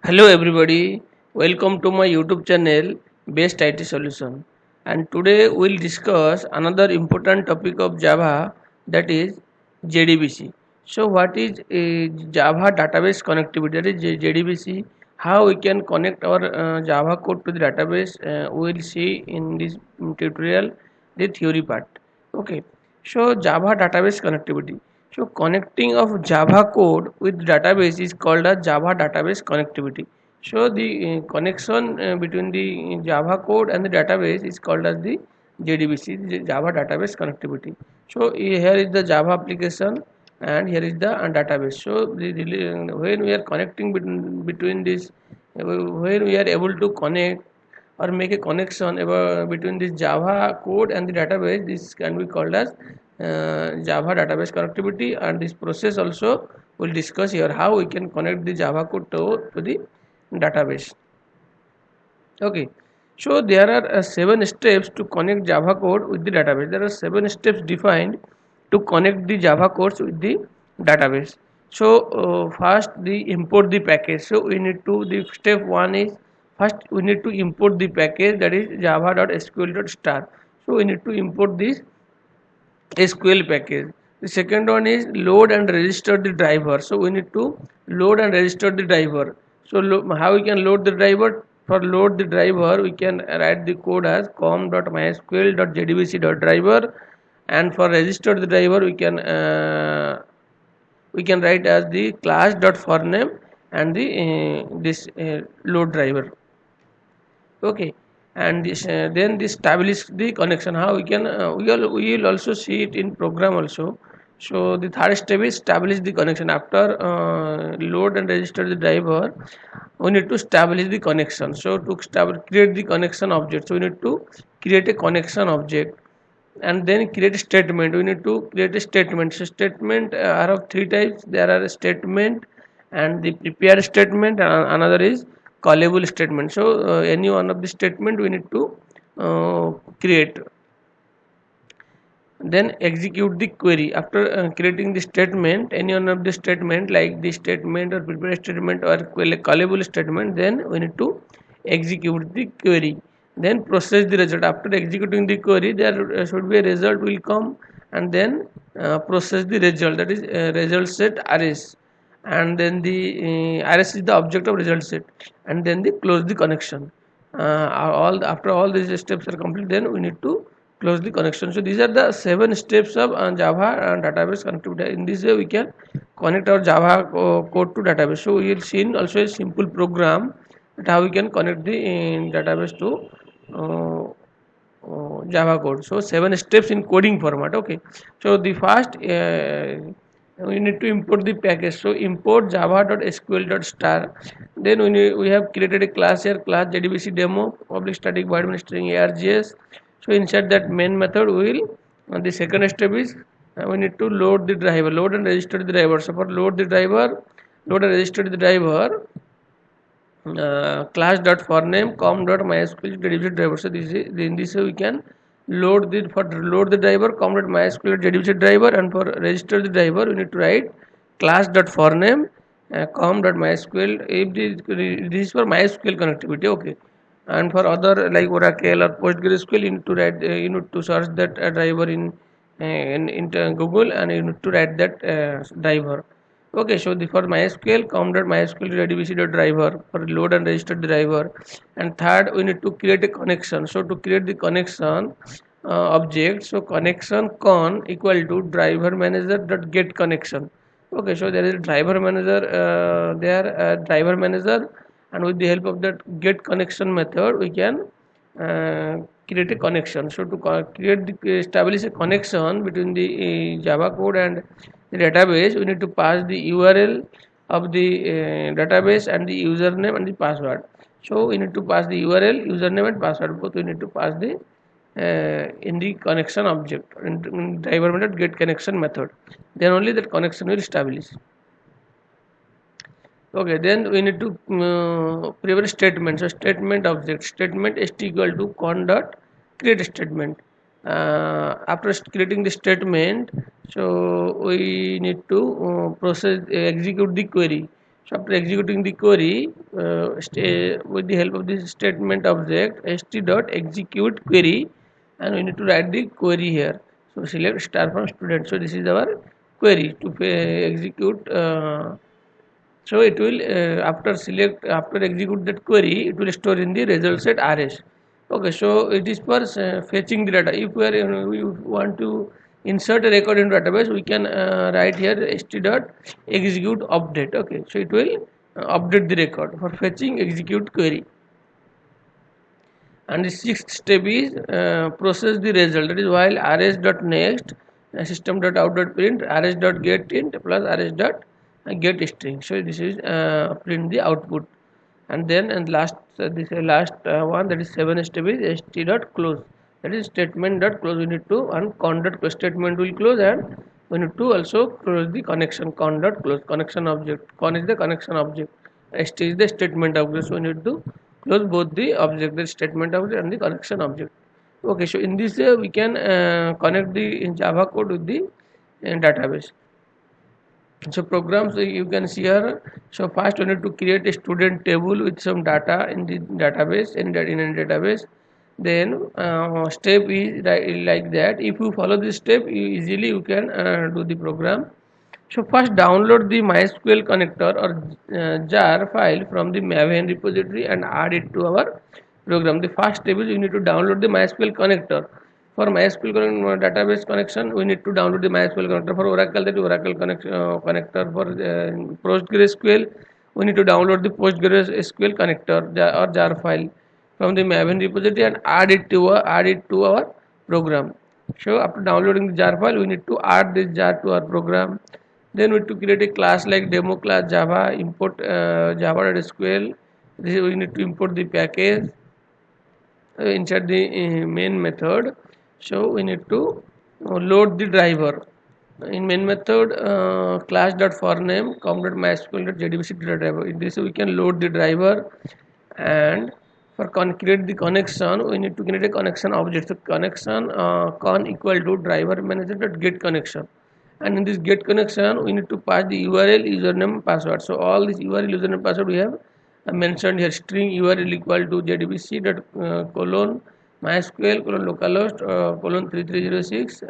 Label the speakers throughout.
Speaker 1: Hello everybody, welcome to my YouTube channel Best IT Solution, and today we'll discuss another important topic of Java, that is JDBC. So what is Java database connectivity, that is JDBC, how we can connect our Java code to the database, we'll see in this tutorial the theory part. Okay, so Java database connectivity. So connecting of Java code with database is called as Java database connectivity. So the connection between the Java code and the database is called as the JDBC, the Java database connectivity. So here is the Java application and here is the database. So when we are connecting between this, when we are able to connect or make a connection between this Java code and the database, this can be called as Java database connectivity, and this process also we'll discuss here how we can connect the Java code to the database. Okay, so there are 7 steps to connect Java code with the database. There are 7 steps defined to connect the Java codes with the database. So first, the import the package. So we need to, the step 1 is, first we need to import the package, that is java.sql.star. So we need to import this SQL package. The second one is load and register the driver. So we need to load and register the driver. So how we can load the driver? For load the driver, we can write the code as com.mysql.jdbc.driver, and for register the driver, we can write as the class.forName and the this load driver. Okay, and then this establish the connection. How we can we will also see it in program also. So the third step is establish the connection. After load and register the driver, we need to establish the connection. So to create the connection object, so we need to create a connection object, and then create a statement. We need to create a statement. So statement are of 3 types. There are a statement and the prepare statement, and another is callable statement. So any one of the statement we need to create, then execute the query. After creating the statement, any one of the statement like the statement or prepare statement or callable statement, then we need to execute the query, then process the result. After executing the query, there should be a result will come, and then process the result, that is result set rs, and then the rs is the object of result set, and then the close the connection. After all these steps are complete, then we need to close the connection. So these are the 7 steps of Java database connectivity. In this way we can connect our Java code to database. So we will see also a simple program that how we can connect the database to Java code. So 7 steps in coding format. Okay, so the first we need to import the package. So import java.sql.star. Then we have created a class here, class JDBC demo public static void main string args. So inside that main method we will, the second step is we need to load the driver, load and register the driver. So for load the driver, load and register the driver, class.forName com.mysql JDBC driver. So this is, in this way we can load the, for load the driver com.mysql JDBC driver, and for register the driver we need to write class.forName com.mysql. If this is for MySQL connectivity. Okay, and for other like Oracle or PostgreSQL, you need to write you need to search that driver in Google, and you need to write that driver. Okay, so the for MySQL com.mysql jdbc.driver for load and register the driver, and third we need to create a connection. So to create the connection object, so connection con equal to driver manager dot get connection. Okay, so there is a driver manager driver manager, and with the help of that get connection method we can create a connection. So to create the establish a connection between the Java code and the database, we need to pass the URL of the database and the username and the password. So we need to pass the URL, username and password, both we need to pass the in the connection object in driver method get connection method, then only that connection will establish. Okay, then we need to prepare statement. So statement object, statement st equal to con dot create statement. After creating the statement, so we need to process execute the query. So after executing the query with the help of this statement object st.execute query, and we need to write the query here. So select star from student. So this is our query to execute. So it will after execute that query, it will store in the result set rs. Okay, so it is for fetching the data. If we want to insert a record into database, we can write here st dot execute update. Okay, so it will update the record for fetching execute query. And the sixth step is process the result. That is while rs dot next system dot out dot print rs dot get int plus rs dot get string. So this is print the output. And then last this is last one, that is 7th step is st dot close. That is statement dot close. We need to, and con dot close statement will close, and we need to also close the connection. Con dot close connection object. Con is the connection object. St is the statement object. So we need to close both the object, the statement object and the connection object. Okay, so in this we can connect the Java code with the database. So programs you can see here. So first we need to create a student table with some data in the database, in a database. Then step is like that. If you follow this step, you can do the program. So first download the MySQL connector or jar file from the Maven repository and add it to our program. The first step is you need to download the MySQL connector. For MySQL database connection, we need to download the MySQL connector. For Oracle, that is Oracle connector. For PostgreSQL, we need to download the PostgreSQL connector or jar file from the Maven repository and add it to our program. So after downloading the jar file, we need to add this jar to our program. Then we need to create a class like demo class Java, import java.sql. This we need to import the package, insert the main method. So we need to load the driver. In main method, class.forName com.mysql.jdbc driver. In this we can load the driver, and for create the connection, we need to create a connection object. So connection con equal to driver manager.get connection. And in this get connection, we need to pass the URL, username, password. So all this URL, username, password we have mentioned here. String URL equal to jdbc dot colon mysql colon localhost colon 3306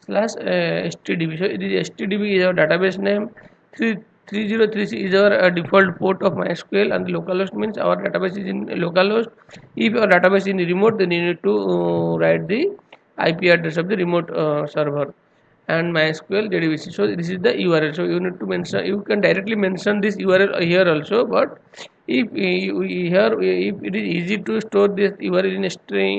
Speaker 1: slash stdb. So it is stdb is our database name. 3036 is our default port of MySQL, and the localhost means our database is in localhost. If your database is in remote, then you need to write the IP address of the remote server. And MySQL JDBC. So this is the URL. So you need to mention. You can directly mention this URL here also. But if it is easy to store this URL in a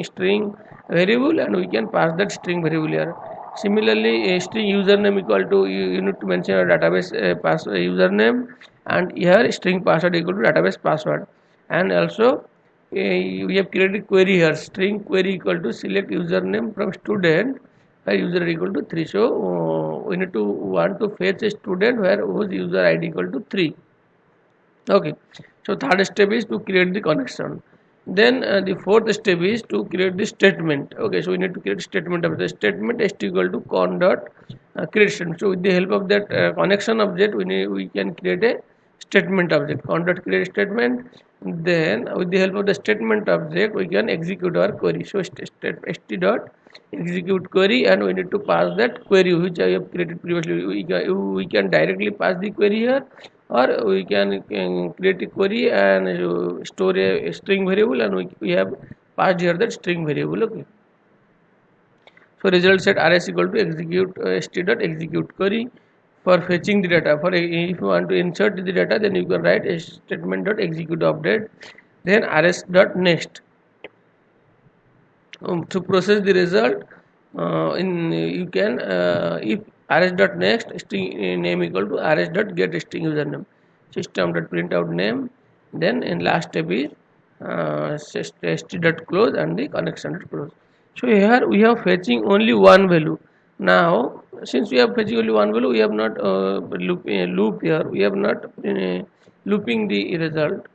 Speaker 1: string variable, and we can pass that string variable here. Similarly, a string username equal to you need to mention a database username, and here string password equal to database password. And also we have created query here. String query equal to select username from student where user equal to 3. So we need to want to fetch a student where whose user ID equal to 3. Okay, so third step is to create the connection. Then the fourth step is to create the statement. Okay, so we need to create statement of the statement st equal to con dot create statement. So with the help of that connection object, we can create a statement object, con dot create statement. Then with the help of the statement object, we can execute our query. So st dot execute query, and we need to pass that query which I have created previously. We can directly pass the query here, or we can create a query and store a string variable, and we have passed here that string variable. Okay, so result set rs equal to execute st dot execute query for fetching the data. For if you want to insert the data, then you can write a statement dot execute update, then rs dot next to process the result. You can if rs dot next string name equal to rs dot get string username, system dot print out name. Then in last step is st dot close and the connection dot close. So here we have fetching only one value. Now since we have fetching only one value, we have not loop here. We have not looping the result.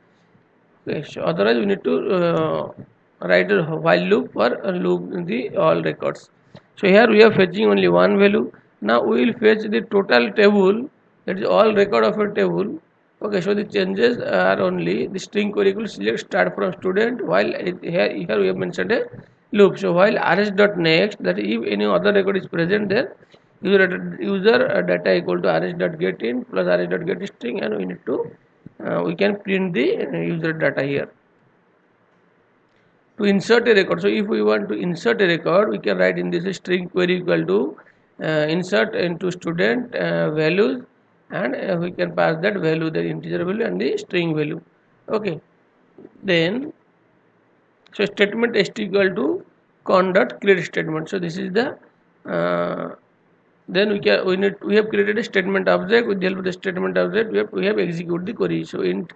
Speaker 1: Okay, so otherwise we need to write a while loop for loop the all records. So here we are fetching only one value. Now we will fetch the total table, that is all record of a table. Okay, so the changes are only the string query will select start from student, while here we have mentioned a loop. So while rs dot next, that if any other record is present, then user data equal to rs dot get in plus rs dot get string, and we need to we can print the user data here. To insert a record, so if we want to insert a record, we can write in this string query equal to insert into student values, and we can pass that value, the integer value and the string value. Okay, then so statement st equal to con dot create statement. So this is the then we have created a statement object. With the help of the statement object, we have execute the query. So int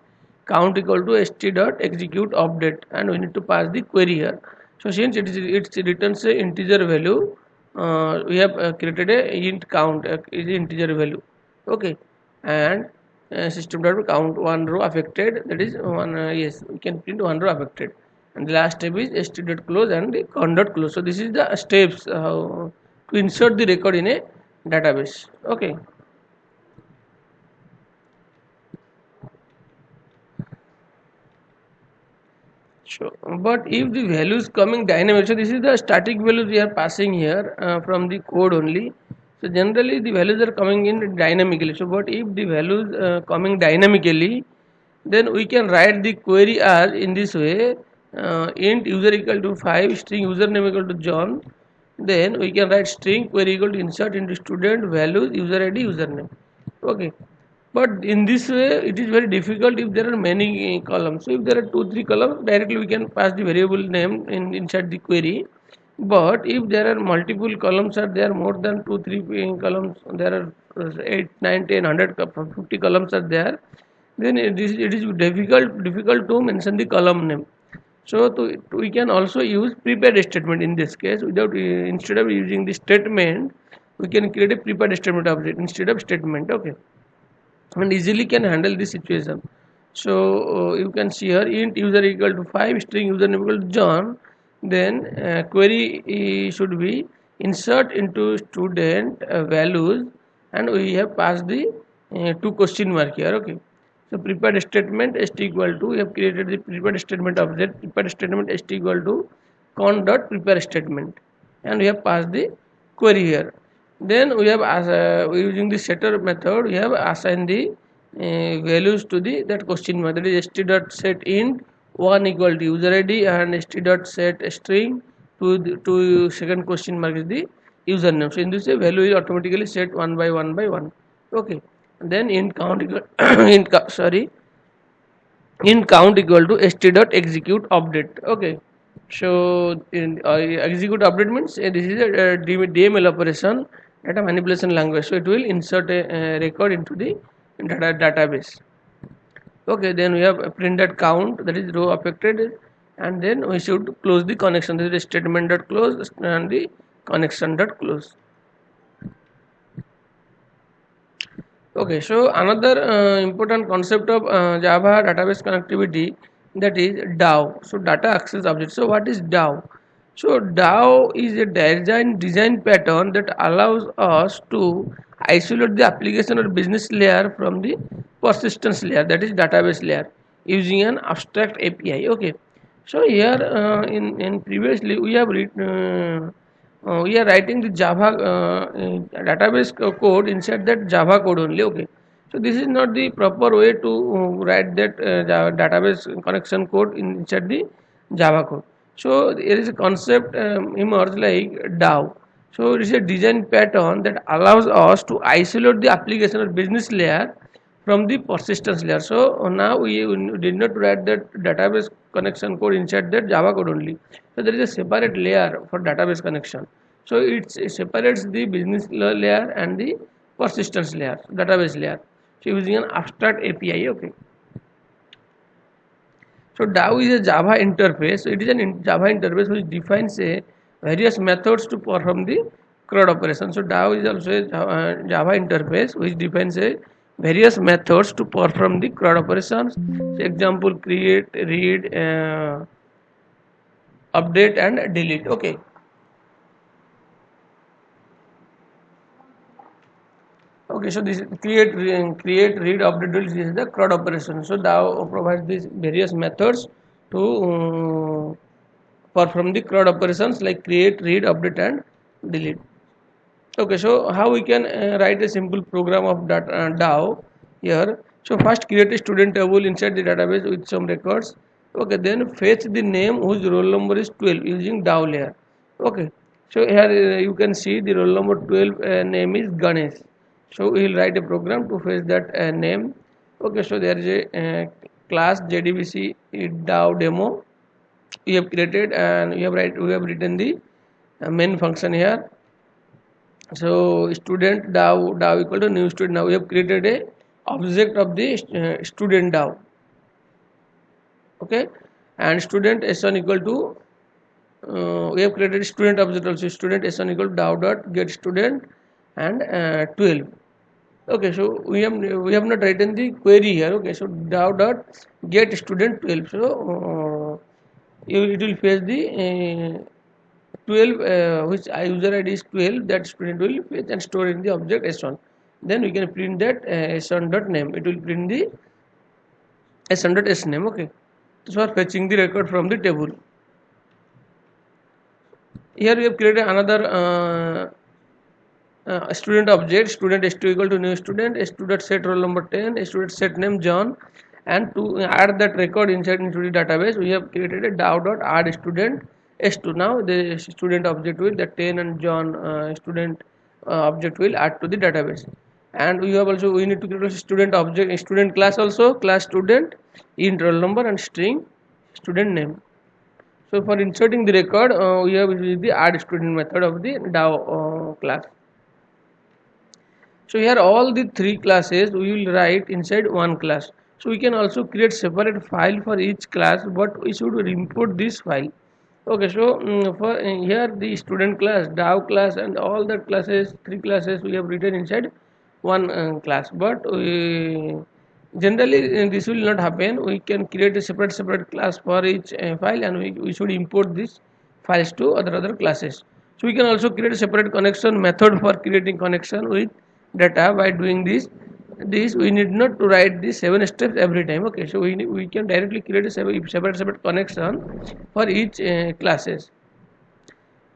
Speaker 1: count equal to st dot execute update, and we need to pass the query here. So since it returns a integer value, we have created a int count is integer value. Okay, and system dot count one row affected, that is one yes, we can print one row affected, and the last step is st dot close and the con dot close. So this is the steps to insert the record in a database. Okay, sure. But if the values coming dynamic, so this is the static values we are passing here from the code only. So generally the values are coming in dynamically. So but if the values coming dynamically, then we can write the query as in this way: int user equal to 5, string username equal to John. Then we can write string query equal to insert into student values user id username. Okay, but in this way it is very difficult if there are many columns. So if there are 2 3 columns, directly we can pass the variable name inside the query. But if there are multiple columns, are there more than 2 3 columns, there are 8 9 10 100 50 columns are there, then it is difficult to mention the column name. So we can also use prepared statement in this case. Without instead of using the statement, we can create a prepared statement object instead of statement. Okay, and easily can handle this situation. So you can see here int user equal to 5, string username equal to John. Then query should be insert into student values, and we have passed the two question mark here. Okay, so prepared statement st equal to, we have created the prepared statement object. Prepared statement st equal to con dot prepare statement, and we have passed the query here. Then we have using the setter method, we have assigned the values to the that question mark, that is st dot set int 1 equal to user id, and st dot set string to second question mark is the username. So in this way value is automatically set one by one by one. Okay, and then int count equal int count equal to st dot execute update. Okay, so in execute update means this is a DML operation, data manipulation language. So it will insert a record into the database. Okay, then we have a printed count, that is row affected, and then we should close the connection. This is statement dot close and the connection dot close. Okay, so another important concept of Java database connectivity, that is DAO. So data access object. So what is DAO? So DAO is a design pattern that allows us to isolate the application or business layer from the persistence layer, that is database layer, using an abstract API. Okay, so here in previously we have we are writing the Java database code inside that Java code only. Okay, so this is not the proper way to write that database connection code inside the Java code. So there is a concept emerged like DAO. So it is a design pattern that allows us to isolate the application or business layer from the persistence layer. So now we did not write that database connection code inside that Java code only. So there is a separate layer for database connection. So it separates the business layer and the persistence layer, database layer. So using an abstract API. Okay. So DAO is a Java interface. So it is an Java interface which defines a various methods to perform the CRUD operation. So DAO is also a Java interface which defines a various methods to perform the CRUD operations. So example: create, read, update, and delete. Okay. Okay, so this create, read, update, delete. This is the CRUD operation. So DAO provides these various methods to perform the CRUD operations like create, read, update, and delete. Okay, so how we can write a simple program of DAO here. So first create a student table inside the database with some records. Okay, then fetch the name whose roll number is 12 using DAO layer. Okay, so here you can see the roll number 12 name is Ganesh. So we will write a program to fetch that name. Okay, so there is a class JDBC DAO demo we have created, and we have written the main function here. So student DAO equal to new student. Now we have created a object of the student DAO. Okay, and student s1 equal to we have created student object also. Student s1 equal to DAO dot get student and 12. Okay, so we have not written the query here. Okay, so DAO dot get student 12. So it will fetch the 12 which user id is 12, that student will fetch and store in the object s1. Then we can print that s1 dot name. It will print the s1 dot s name. Okay, so for fetching the record from the table. Here we have created another student object. Student s2 equal to new student, s2 dot set roll number 10, s2 dot set name John, and to add that record inside into the database we have created a DAO dot add student s2. Now the student object will, the 10 and John student object will add to the database. And we have also, we need to create a student object, a student class also, class student, int roll number and string student name. So for inserting the record we have used the add student method of the DAO class. So here all the three classes we will write inside one class. So we can also create separate file for each class, but we should import this file. Okay, so for here the student class, DAO class, and all the classes, three classes we have written inside one class. But generally this will not happen. We can create a separate class for each file, and we should import these files to other classes. So we can also create a separate connection method for creating connection with data. By doing this we need not to write these 7 steps every time. Okay, so we can directly create a separate connection for each classes.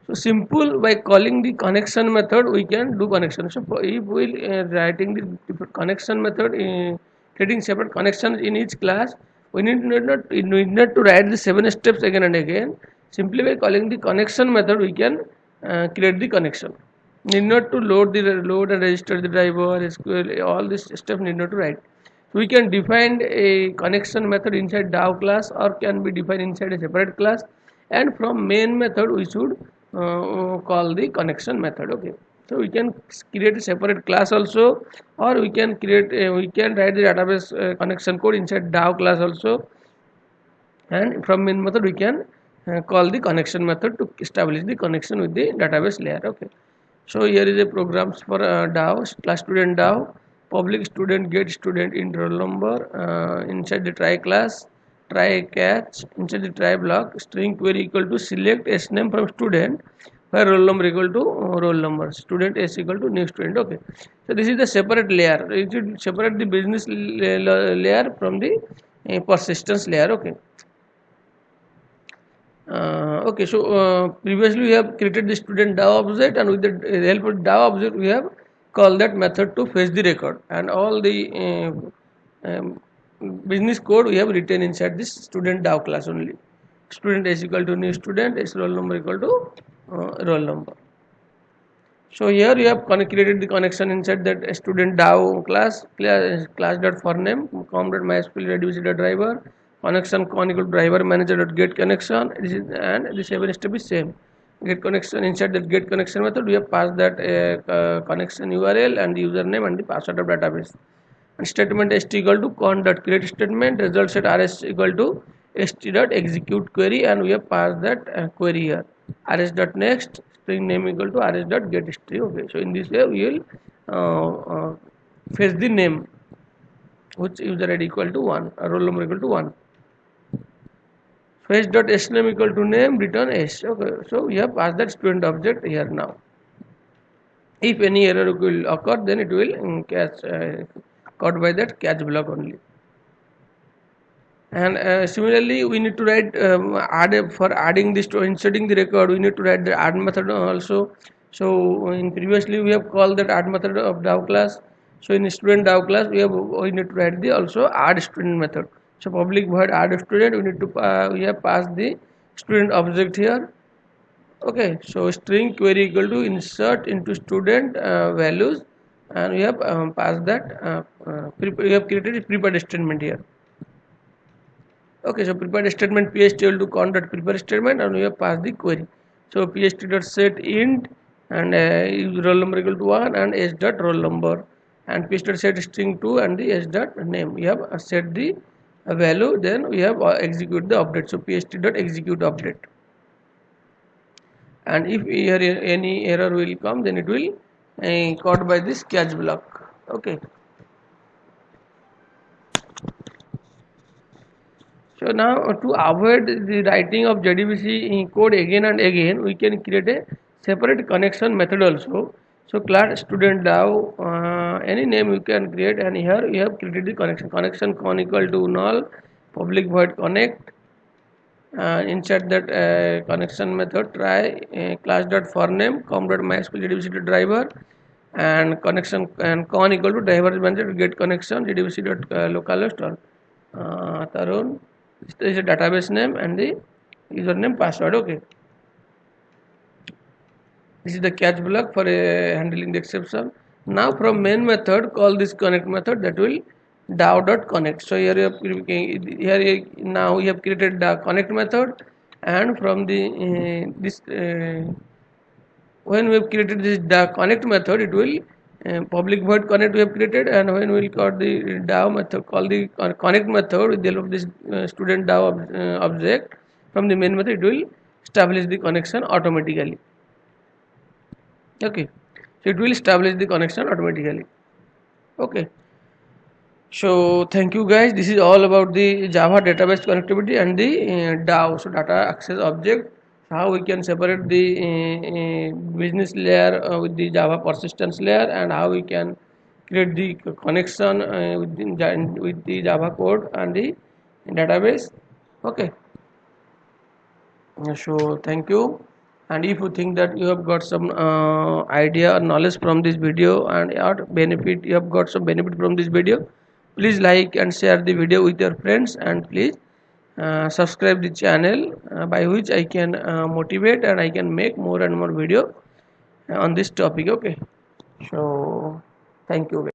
Speaker 1: So simple, by calling the connection method we can do connection. So if we writing the connection method creating separate connections in each class, we need not to write the 7 steps again and again. Simply by calling the connection method we can create the connection. Need not to load and register the driver, SQL, all this stuff need not to write. So we can define a connection method inside DAO class, or can be defined inside a separate class, and from main method we should call the connection method. Okay, so we can create a separate class also, or we can write the database connection code inside DAO class also, and from main method we can call the connection method to establish the connection with the database layer. Okay, so here is a programs for DAO, class student DAO, public student get student int roll number, inside the try class, try catch, inside the try block, string query equal to select s name from student, where roll number equal to roll number, student s equal to new student. Okay, so this is the separate layer. It should separate the business layer from the persistence layer. Okay. Okay, so previously we have created the student DAO object, and with the help of DAO object we have called that method to fetch the record, and all the business code we have written inside this student DAO class only. Student is equal to new student, s roll number equal to roll number. So here you have created the connection inside that student DAO class dot for name com dot mysql JDBC driver connection con equal to driver manager dot get connection. This is, and the 7 step is same. Get connection, inside that get connection method we have passed that connection URL and the username and the password of database. And statement st equal to con dot create statement, result set rs equal to st dot execute query, and we have passed that query here. Rs dot next, string name equal to rs dot get string. Okay, so in this way we will fetch the name which user id equal to 1, roll number equal to 1. Fetch dot s name equal to name, return s. Okay, so we have passed that student object here now. If any error will occur, then it will catch caught by that catch block only. And similarly, we need to write for adding this to inserting the record. We need to write the add method also. So in previously we have called that add method of DAO class. So in student DAO class we need to write the also add student method. So public void add student, we need to we have passed the student object here. Okay, so string query equal to insert into student values, and we have passed that we have created a prepared statement here. Okay, so prepared statement pst equal to con dot prepare statement, and we have passed the query. So pst dot set int and roll number equal to 1 and s dot roll number, and pst dot set string 2 and the s dot name. We have set the value, then we have execute the update. So pst dot execute update, and if here any error will come, then it will caught by this catch block. Okay. So now to avoid the writing of JDBC code again and again, we can create a separate connection method also. So class student DAO, any name you can create, and here you have created the connection con equal to null, public void connect, insert that connection method try class dot for name com dot mysql JDBC driver, and connection and con equal to driver method get connection JDBC dot localhost or tarun. This is a database name and the username password. Okay, this is the catch block for handling the exception. Now from main method call this connect method, that will DAO.connect. So here now we have created the connect method, and from the when we have created this connect method, it will public void connect we have created, and when we will call the DAO method, call the connect method with the help of this student DAO object from the main method, it will establish the connection automatically. Okay, so it will establish the connection automatically. Okay, so thank you guys. This is all about the Java database connectivity and the DAO, so data access object, how we can separate the business layer with the Java persistence layer, and how we can create the connection with the Java code and the database. Okay, so thank you. And if you think that you have got some idea or knowledge from this video, and or benefit, you have got some benefit from this video, please like and share the video with your friends, and please subscribe the channel, by which I can motivate and I can make more and more video on this topic. Okay, so thank you.